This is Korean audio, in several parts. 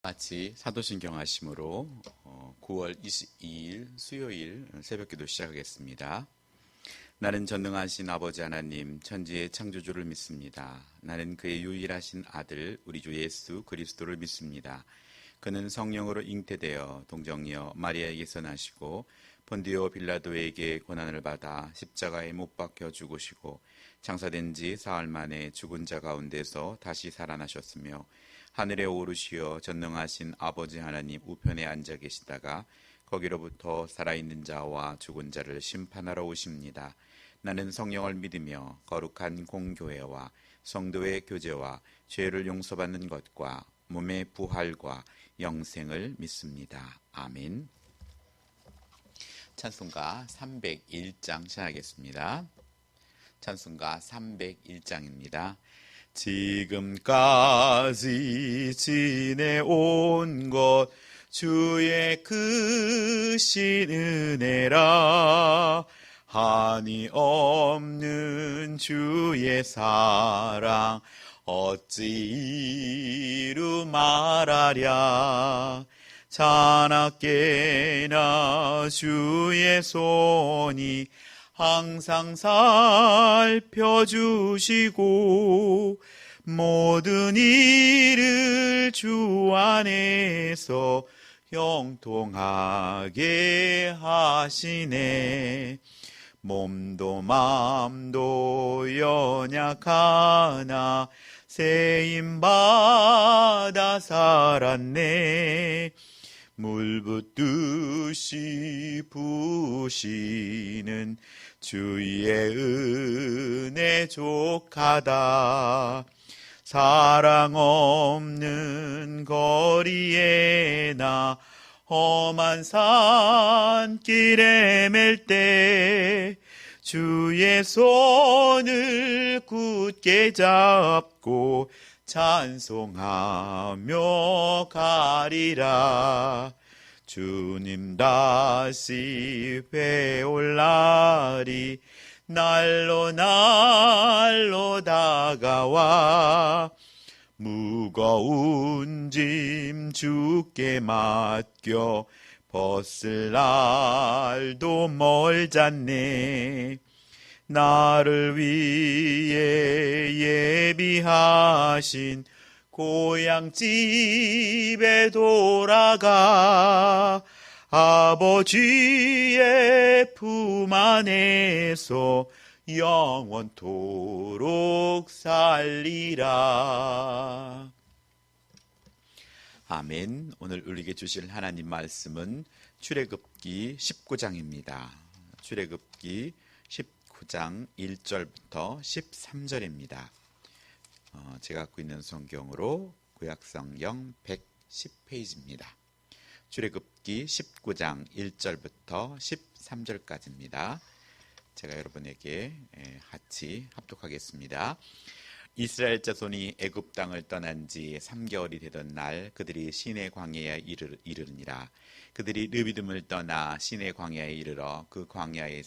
같이 사도신경 하심으로 9월 22일 수요일 새벽기도 시작하겠습니다. 나는 전능하신 아버지 하나님 천지의 창조주를 믿습니다. 나는 그의 유일하신 아들 우리 주 예수 그리스도를 믿습니다. 그는 성령으로 잉태되어 동정녀 마리아에게서 나시고 본디오 빌라도에게 고난을 받아 십자가에 못 박혀 죽으시고 장사된 지 사흘 만에 죽은 자 가운데서 다시 살아나셨으며 하늘에 오르시어 전능하신 아버지 하나님 우편에 앉아 계시다가 거기로부터 살아있는 자와 죽은 자를 심판하러 오십니다. 나는 성령을 믿으며 거룩한 공교회와 성도의 교제와 죄를 용서받는 것과 몸의 부활과 영생을 믿습니다. 아멘. 찬송가 301장 시작하겠습니다. 찬송가 301장입니다. 지금까지 지내온 것 주의 크신 은혜라. 한이 없는 주의 사랑 어찌 이루 말하랴. 자나깨나 주의 손이 항상 살펴주시고 모든 일을 주 안에서 형통하게 하시네. 몸도 맘도 연약하나 세임받아 살았네. 물 붓듯이 부으시는 주의 은혜 족하다. 사랑 없는 거리에 나 험한 산길에 맬 때 주의 손을 굳게 잡고 찬송하며 가리라. 주님 다시 회올 날이 날로 다가와 무거운 짐 주께 맡겨 벗을 날도 멀잖네. 나를 위해 예비하신 고향집에 돌아가 아버지의 품 안에서 영원토록 살리라. 아멘. 오늘 우리에게 주실 하나님 말씀은 출애굽기 19장입니다. 출애굽기 19장 1절부터 13절입니다. 제가 갖고 있는 성경으로 구약성경 110페이지입니다. 출애굽기 19장 1절부터 13절까지입니다. 제가 여러분에게 같이 합독하겠습니다. 이스라엘 자손이 애굽 땅을 떠난 지 3개월이 되던 날 그들이 시내 광야에 이르니라. 그들이 르비딤을 떠나 시내 광야에 이르러 그 광야에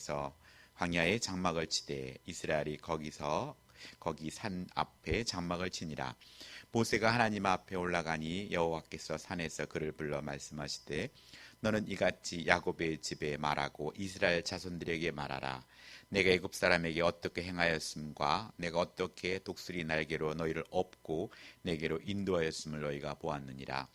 장막을 치되 이스라엘이 거기 산 앞에 장막을 치니라. 모세가 하나님 앞에 올라가니 여호와께서 산에서 그를 불러 말씀하시되 너는 이같이 야곱의 집에 말하고 이스라엘 자손들에게 말하라. 내가 애굽 사람에게 어떻게 행하였음과 내가 어떻게 독수리 날개로 너희를 업고 내게로 인도하였음을 너희가 보았느니라.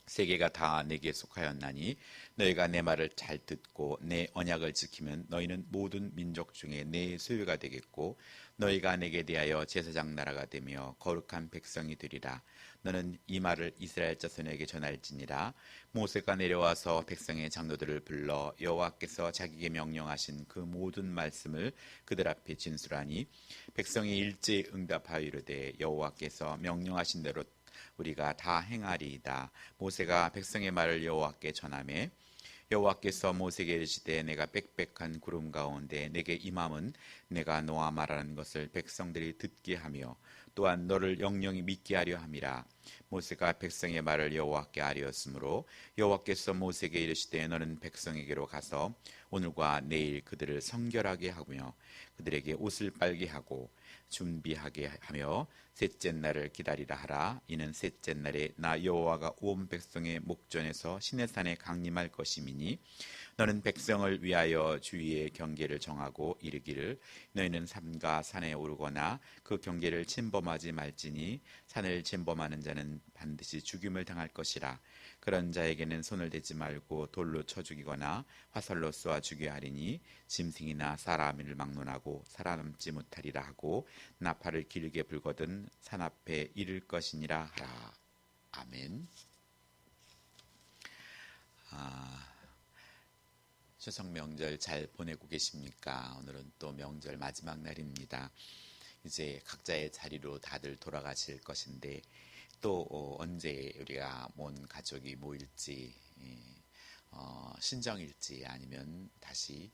세계가 다 내게 속하였나니 너희가 내 말을 잘 듣고 내 언약을 지키면 너희는 모든 민족 중에 내 소유가 되겠고 너희가 내게 대하여 제사장 나라가 되며 거룩한 백성이 되리라. 너는 이 말을 이스라엘 자손에게 전할지니라. 모세가 내려와서 백성의 장로들을 불러 여호와께서 자기에게 명령하신 그 모든 말씀을 그들 앞에 진술하니 백성이 일제히 응답하여 이르되 여호와께서 명령하신 대로 우리가 다 행하리이다. 모세가 백성의 말을 여호와께 전하매 여호와께서 모세에게 이르시되 내가 빽빽한 구름 가운데 내게 임함은 내가 너와 말하는 것을 백성들이 듣게 하며 또한 너를 영영히 믿게 하려 함이라. 모세가 백성의 말을 여호와께 아뢰었으므로 여호와께서 모세에게 이르시되 너는 백성에게로 가서 오늘과 내일 그들을 성결하게 하며 그들에게 옷을 빨게 하고 준비하게 하며 셋째 날을 기다리라 하라. 이는 셋째 날에 나 여호와가 온 백성의 목전에서 시내산에 강림할 것임이니 너는 백성을 위하여 주위의 경계를 정하고 이르기를 너희는 산과 산에 오르거나 그 경계를 침범하지 말지니 산을 침범하는 자는 반드시 죽임을 당할 것이라. 그런 자에게는 손을 대지 말고 돌로 쳐 죽이거나 화살로 쏘아 죽여야 하리니 짐승이나 사람을 막론하고 살아남지 못하리라 하고 나팔을 길게 불거든 산 앞에 이를 것이니라 하라. 아멘. 추석 명절 잘 보내고 계십니까? 오늘은 또 명절 마지막 날입니다. 이제 각자의 자리로 다들 돌아가실 것인데 또 언제 우리가 온 가족이 모일지, 신정일지 아니면 다시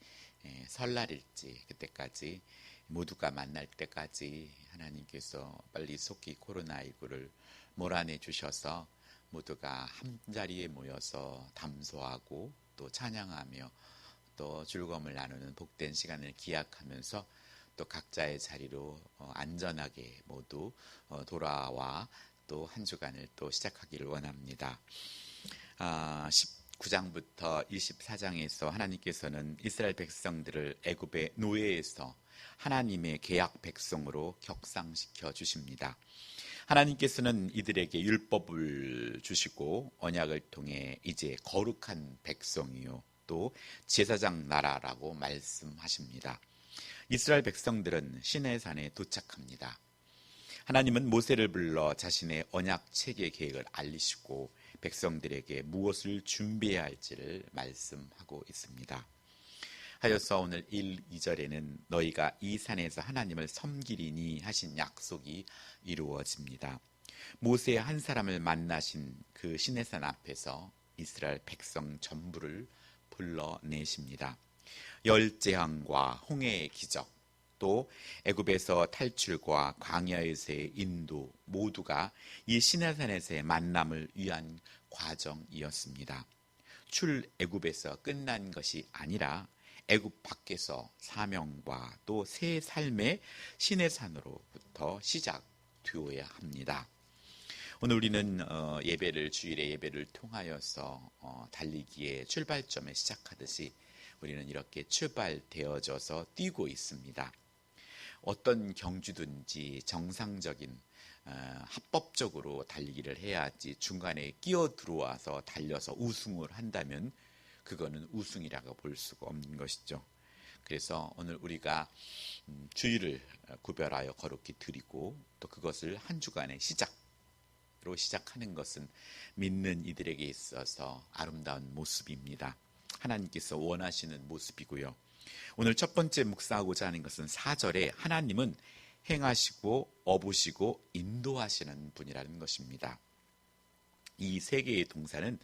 설날일지, 그때까지 모두가 만날 때까지 하나님께서 빨리 속히 코로나19를 몰아내 주셔서 모두가 한 자리에 모여서 담소하고 또 찬양하며 또 즐거움을 나누는 복된 시간을 기약하면서 또 각자의 자리로 안전하게 모두 돌아와 또 한 주간을 또 시작하기를 원합니다. 19장부터 24장에서 하나님께서는 이스라엘 백성들을 애굽의 노예에서 하나님의 계약 백성으로 격상시켜 주십니다. 하나님께서는 이들에게 율법을 주시고 언약을 통해 이제 거룩한 백성이요 또 제사장 나라라고 말씀하십니다. 이스라엘 백성들은 시내산에 도착합니다. 하나님은 모세를 불러 자신의 언약 체계 계획을 알리시고 백성들에게 무엇을 준비해야 할지를 말씀하고 있습니다. 하여서 오늘 1, 2절에는 너희가 이 산에서 하나님을 섬기리니 하신 약속이 이루어집니다. 모세 한 사람을 만나신 그 시내산 앞에서 이스라엘 백성 전부를 불러내십니다. 열재앙과 홍해의 기적, 또 애굽에서 탈출과 광야에서의 인도 모두가 이 시내산에서의 만남을 위한 과정이었습니다. 출애굽에서 끝난 것이 아니라 애굽 밖에서 사명과 또 새 삶의 시내산으로부터 시작되어야 합니다. 오늘 우리는 주일의 예배를 통하여서 달리기의 출발점에 시작하듯이 우리는 이렇게 출발되어져서 뛰고 있습니다. 어떤 경주든지 정상적인 합법적으로 달리기를 해야지 중간에 끼어 들어와서 달려서 우승을 한다면 그거는 우승이라고 볼 수가 없는 것이죠. 그래서 오늘 우리가 주일을 구별하여 거룩히 드리고 또 그것을 한 주간의 시작으로 시작하는 것은 믿는 이들에게 있어서 아름다운 모습입니다. 하나님께서 원하시는 모습이고요. 오늘 첫 번째 묵상하고자 하는 것은 4절에 하나님은 행하시고 업으시고 인도하시는 분이라는 것입니다. 이 세 개의 동사는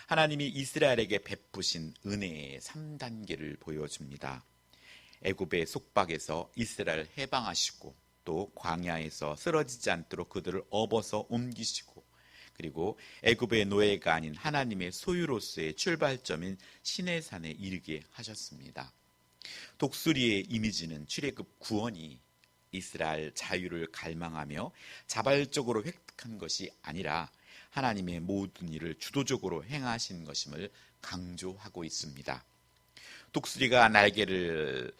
하나님이 이스라엘에게 베푸신 은혜의 3단계를 보여줍니다. 애굽의 속박에서 이스라엘을 해방하시고 또 광야에서 쓰러지지 않도록 그들을 업어서 옮기시고 그리고 애굽의 노예가 아닌 하나님의 소유로서의 출발점인 시내산에 이르게 하셨습니다. 독수리의 이미지는 출애굽 구원이 이스라엘 자유를 갈망하며 자발적으로 획득한 것이 아니라 하나님의 모든 일을 주도적으로 행하신 것임을 강조하고 있습니다. 독수리가 날개를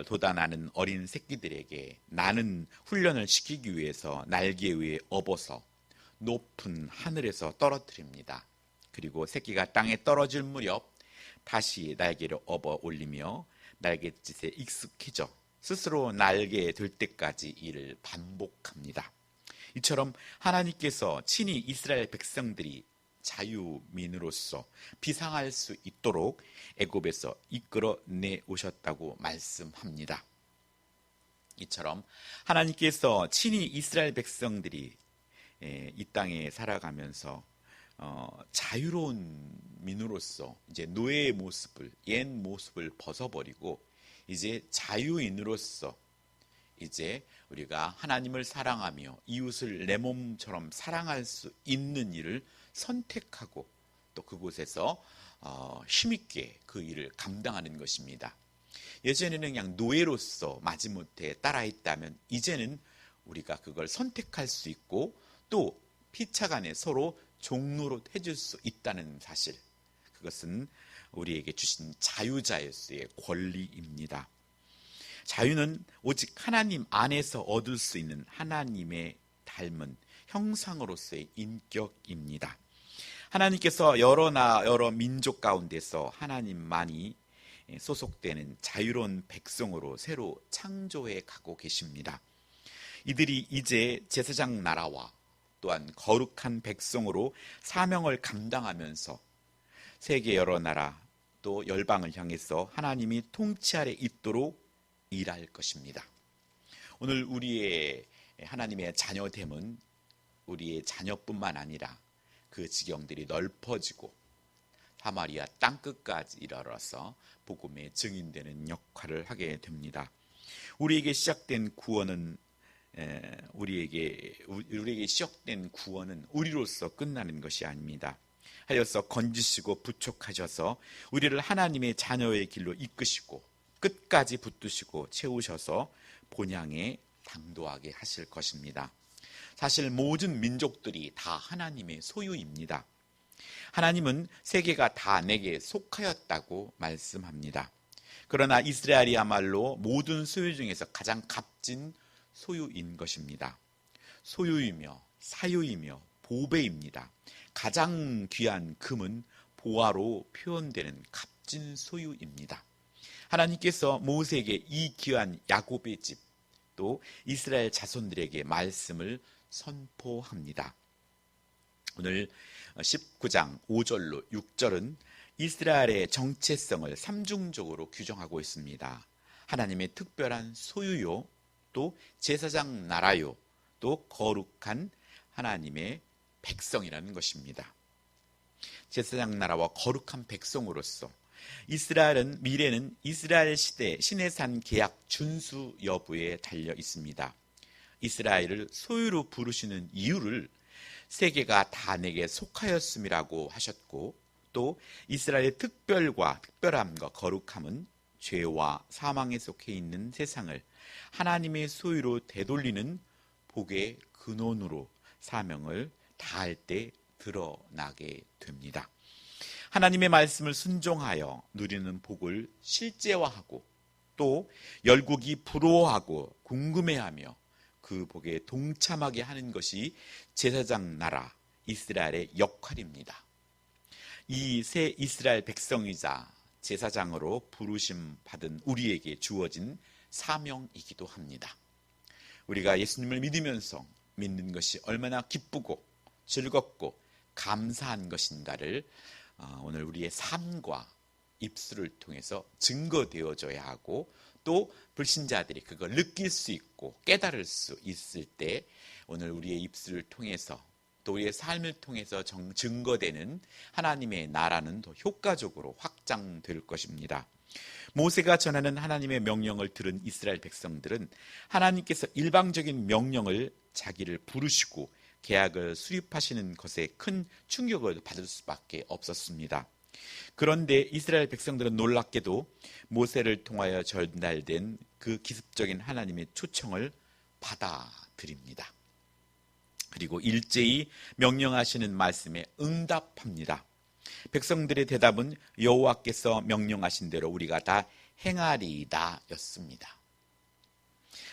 돋아나는 어린 새끼들에게 나는 훈련을 시키기 위해서 날개 위에 업어서 높은 하늘에서 떨어뜨립니다. 그리고 새끼가 땅에 떨어질 무렵 다시 날개를 업어 올리며 날갯짓에 익숙해져 스스로 날개에 들 때까지 이를 반복합니다. 이처럼 하나님께서 친히 이스라엘 백성들이 자유민으로서 비상할 수 있도록 애굽에서 이끌어내 오셨다고 말씀합니다. 이처럼 하나님께서 친히 이스라엘 백성들이 이 땅에 살아가면서 자유로운 민으로서 이제 노예의 모습을 옛 모습을 벗어버리고 이제 자유인으로서 이제 우리가 하나님을 사랑하며 이웃을 내 몸처럼 사랑할 수 있는 일을 선택하고 또 그곳에서 힘있게 그 일을 감당하는 것입니다. 예전에는 그냥 노예로서 마지못해 따라했다면 이제는 우리가 그걸 선택할 수 있고 또 피차간에 서로 종로로 해줄 수 있다는 사실, 그것은 우리에게 주신 자유자의 권리입니다. 자유는 오직 하나님 안에서 얻을 수 있는 하나님의 닮은 형상으로서의 인격입니다. 하나님께서 여러 민족 가운데서 하나님만이 소속되는 자유로운 백성으로 새로 창조해 가고 계십니다. 이들이 이제 제사장 나라와 또한 거룩한 백성으로 사명을 감당하면서 세계 여러 나라 또 열방을 향해서 하나님이 통치 아래 있도록 일할 것입니다. 오늘 우리의 하나님의 자녀됨은 우리의 자녀뿐만 아니라 그 지경들이 넓어지고 사마리아 땅끝까지 이르러서 복음의 증인되는 역할을 하게 됩니다. 우리에게 시작된 구원은 우리로서 끝나는 것이 아닙니다. 하여서 건지시고 부촉하셔서 우리를 하나님의 자녀의 길로 이끄시고 끝까지 붙드시고 채우셔서 본향에 당도하게 하실 것입니다. 사실 모든 민족들이 다 하나님의 소유입니다. 하나님은 세계가 다 내게 속하였다고 말씀합니다. 그러나 이스라엘이야말로 모든 소유 중에서 가장 값진 소유인 것입니다. 소유이며 사유이며 보배입니다. 가장 귀한 금은 보화로 표현되는 값진 소유입니다. 하나님께서 모세에게 이 귀한 야곱의 집, 또 이스라엘 자손들에게 말씀을 선포합니다. 오늘 19장 5절로 6절은 이스라엘의 정체성을 삼중적으로 규정하고 있습니다. 하나님의 특별한 소유요, 또 제사장 나라요, 또 거룩한 하나님의 백성이라는 것입니다. 제사장 나라와 거룩한 백성으로서 이스라엘은 미래는 이스라엘 시대 시내산 계약 준수 여부에 달려 있습니다. 이스라엘을 소유로 부르시는 이유를 세계가 다 내게 속하였음이라고 하셨고, 또 이스라엘의 특별함과 거룩함은 죄와 사망에 속해 있는 세상을 하나님의 소유로 되돌리는 복의 근원으로 사명을 다할 때 드러나게 됩니다. 하나님의 말씀을 순종하여 누리는 복을 실제화하고 또 열국이 부러워하고 궁금해하며 그 복에 동참하게 하는 것이 제사장 나라 이스라엘의 역할입니다. 이 새 이스라엘 백성이자 제사장으로 부르심 받은 우리에게 주어진 사명이기도 합니다. 우리가 예수님을 믿으면서 믿는 것이 얼마나 기쁘고 즐겁고 감사한 것인가를 오늘 우리의 삶과 입술을 통해서 증거되어져야 하고, 또 불신자들이 그걸 느낄 수 있고 깨달을 수 있을 때 오늘 우리의 입술을 통해서 또 우리의 삶을 통해서 증거되는 하나님의 나라는 더 효과적으로 확장될 것입니다. 모세가 전하는 하나님의 명령을 들은 이스라엘 백성들은 하나님께서 일방적인 명령을 자기를 부르시고 계약을 수립하시는 것에 큰 충격을 받을 수밖에 없었습니다. 그런데 이스라엘 백성들은 놀랍게도 모세를 통하여 전달된 그 기습적인 하나님의 초청을 받아들입니다. 그리고 일제히 명령하시는 말씀에 응답합니다. 백성들의 대답은 여호와께서 명령하신 대로 우리가 다 행하리이다 였습니다.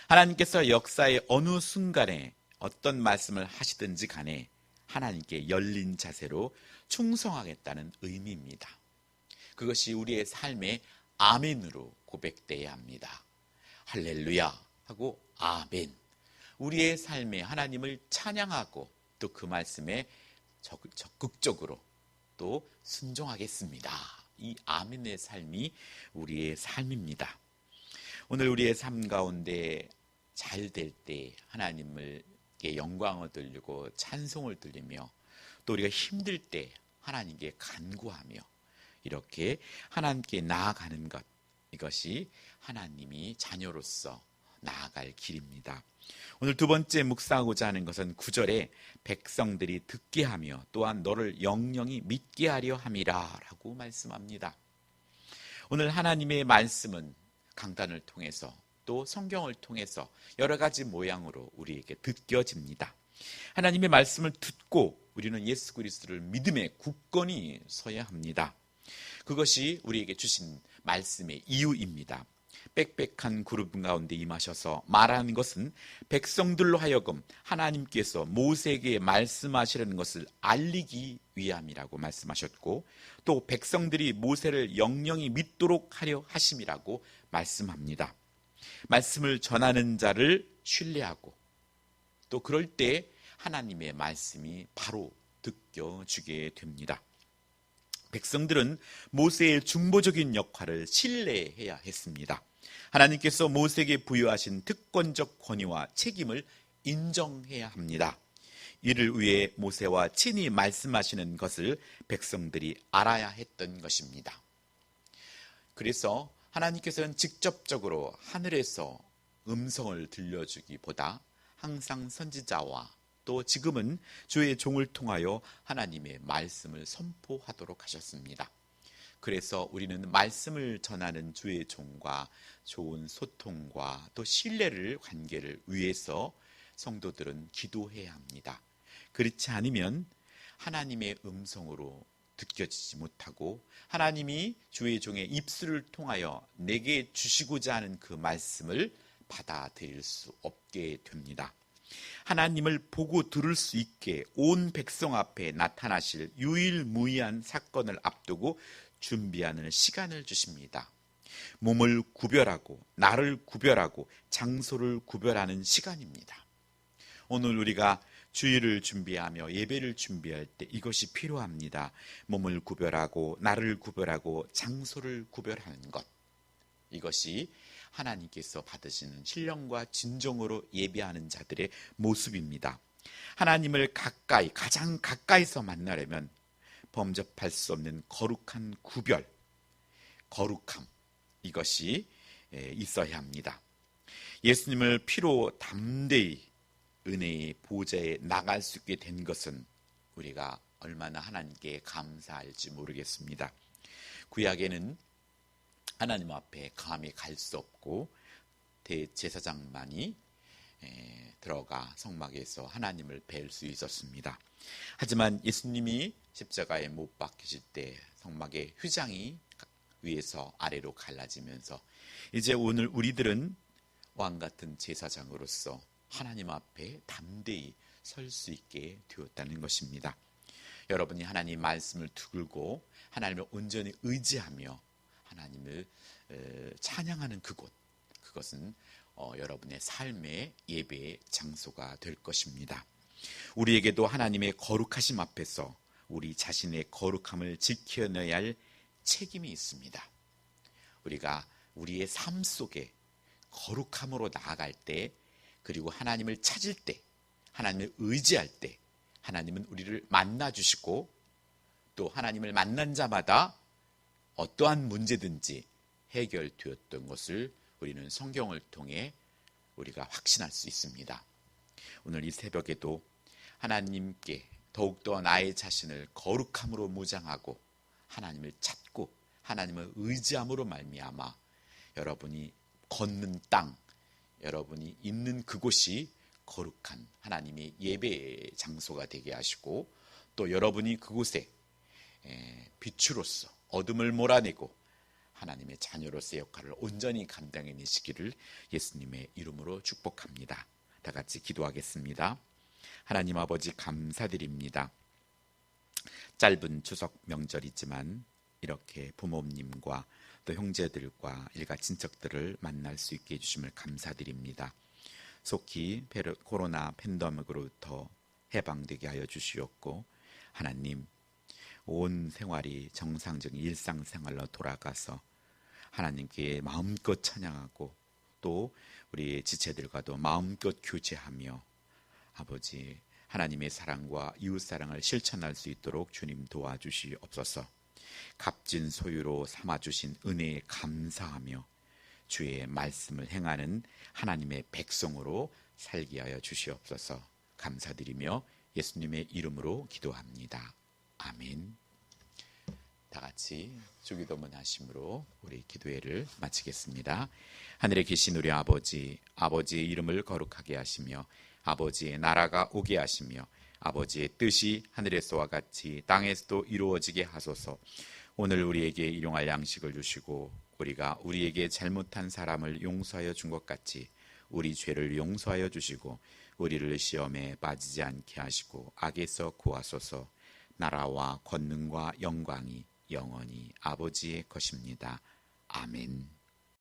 하나님께서 역사의 어느 순간에 어떤 말씀을 하시든지 간에 하나님께 열린 자세로 충성하겠다는 의미입니다. 그것이 우리의 삶의 아멘으로 고백돼야 합니다. 할렐루야 하고 아멘. 우리의 삶에 하나님을 찬양하고 또 그 말씀에 적극적으로 또 순종하겠습니다. 이 아멘의 삶이 우리의 삶입니다. 오늘 우리의 삶 가운데 잘 될 때 하나님을 영광을 돌리고 찬송을 들리며, 또 우리가 힘들 때 하나님께 간구하며 이렇게 하나님께 나아가는 것, 이것이 하나님이 자녀로서 나아갈 길입니다. 오늘 두 번째 묵상하고자 하는 것은 9절에 백성들이 듣게 하며 또한 너를 영영히 믿게 하려 함이라 라고 말씀합니다. 오늘 하나님의 말씀은 강단을 통해서 또 성경을 통해서 여러 가지 모양으로 우리에게 느껴집니다. 하나님의 말씀을 듣고 우리는 예수 그리스도를 믿음에 굳건히 서야 합니다. 그것이 우리에게 주신 말씀의 이유입니다. 빽빽한 구름 가운데 임하셔서 말하는 것은 백성들로 하여금 하나님께서 모세에게 말씀하시려는 것을 알리기 위함이라고 말씀하셨고, 또 백성들이 모세를 영영히 믿도록 하려 하심이라고 말씀합니다. 말씀을 전하는 자를 신뢰하고 또 그럴 때 하나님의 말씀이 바로 느껴지게 됩니다. 백성들은 모세의 중보적인 역할을 신뢰해야 했습니다. 하나님께서 모세에게 부여하신 특권적 권위와 책임을 인정해야 합니다. 이를 위해 모세와 친히 말씀하시는 것을 백성들이 알아야 했던 것입니다. 그래서 하나님께서는 직접적으로 하늘에서 음성을 들려주기보다 항상 선지자와 또 지금은 주의 종을 통하여 하나님의 말씀을 선포하도록 하셨습니다. 그래서 우리는 말씀을 전하는 주의 종과 좋은 소통과 또 신뢰를 관계를 위해서 성도들은 기도해야 합니다. 그렇지 않으면 하나님의 음성으로 느껴지지 못하고 하나님이 주의 종의 입술을 통하여 내게 주시고자 하는 그 말씀을 받아들일 수 없게 됩니다. 하나님을 보고 들을 수 있게 온 백성 앞에 나타나실 유일무이한 사건을 앞두고 준비하는 시간을 주십니다. 몸을 구별하고 날을 구별하고 장소를 구별하는 시간입니다. 오늘 우리가 주일을 준비하며 예배를 준비할 때 이것이 필요합니다. 몸을 구별하고 날을 구별하고 장소를 구별하는 것, 이것이 하나님께서 받으시는 신령과 진정으로 예배하는 자들의 모습입니다. 하나님을 가까이, 가장 가까이서 만나려면 범접할 수 없는 거룩한 구별, 거룩함, 이것이 있어야 합니다. 예수님을 피로 담대히 은혜의 보좌에 나갈 수 있게 된 것은 우리가 얼마나 하나님께 감사할지 모르겠습니다. 구약에는 하나님 앞에 감히 갈 수 없고 대제사장만이 들어가 성막에서 하나님을 뵐 수 있었습니다. 하지만 예수님이 십자가에 못 박히실 때 성막의 휘장이 위에서 아래로 갈라지면서 이제 오늘 우리들은 왕같은 제사장으로서 하나님 앞에 담대히 설 수 있게 되었다는 것입니다. 여러분이 하나님 말씀을 들고 하나님을 온전히 의지하며 하나님을 찬양하는 그곳, 그것은 여러분의 삶의 예배의 장소가 될 것입니다. 우리에게도 하나님의 거룩하심 앞에서 우리 자신의 거룩함을 지켜내야 할 책임이 있습니다. 우리가 우리의 삶 속에 거룩함으로 나아갈 때, 그리고 하나님을 찾을 때, 하나님을 의지할 때 하나님은 우리를 만나주시고 또 하나님을 만난 자마다 어떠한 문제든지 해결되었던 것을 우리는 성경을 통해 우리가 확신할 수 있습니다. 오늘 이 새벽에도 하나님께 더욱더 나의 자신을 거룩함으로 무장하고 하나님을 찾고 하나님을 의지함으로 말미암아 여러분이 걷는 땅, 여러분이 있는 그곳이 거룩한 하나님의 예배의 장소가 되게 하시고, 또 여러분이 그곳에 빛으로서 어둠을 몰아내고 하나님의 자녀로서의 역할을 온전히 감당해내시기를 예수님의 이름으로 축복합니다. 다 같이 기도하겠습니다. 하나님 아버지, 감사드립니다. 짧은 추석 명절이지만 이렇게 부모님과 또 형제들과 일가 친척들을 만날 수 있게 해주심을 감사드립니다. 속히 코로나 팬데믹으로부터 해방되게 하여 주시옵고, 하나님 온 생활이 정상적인 일상생활로 돌아가서 하나님께 마음껏 찬양하고 또 우리 지체들과도 마음껏 교제하며 아버지 하나님의 사랑과 이웃사랑을 실천할 수 있도록 주님 도와주시옵소서. 값진 소유로 삼아주신 은혜에 감사하며 주의 말씀을 행하는 하나님의 백성으로 살게 하여 주시옵소서. 감사드리며 예수님의 이름으로 기도합니다. 아멘. 다 같이 주기도문 하심으로 우리 기도회를 마치겠습니다. 하늘에 계신 우리 아버지, 아버지의 이름을 거룩하게 하시며 아버지의 나라가 오게 하시며 아버지의 뜻이 하늘에서와 같이 땅에서도 이루어지게 하소서. 오늘 우리에게 일용할 양식을 주시고 우리가 우리에게 잘못한 사람을 용서하여 준 것 같이 우리 죄를 용서하여 주시고 우리를 시험에 빠지지 않게 하시고 악에서 구하소서. 나라와 권능과 영광이 영원히 아버지의 것입니다. 아멘.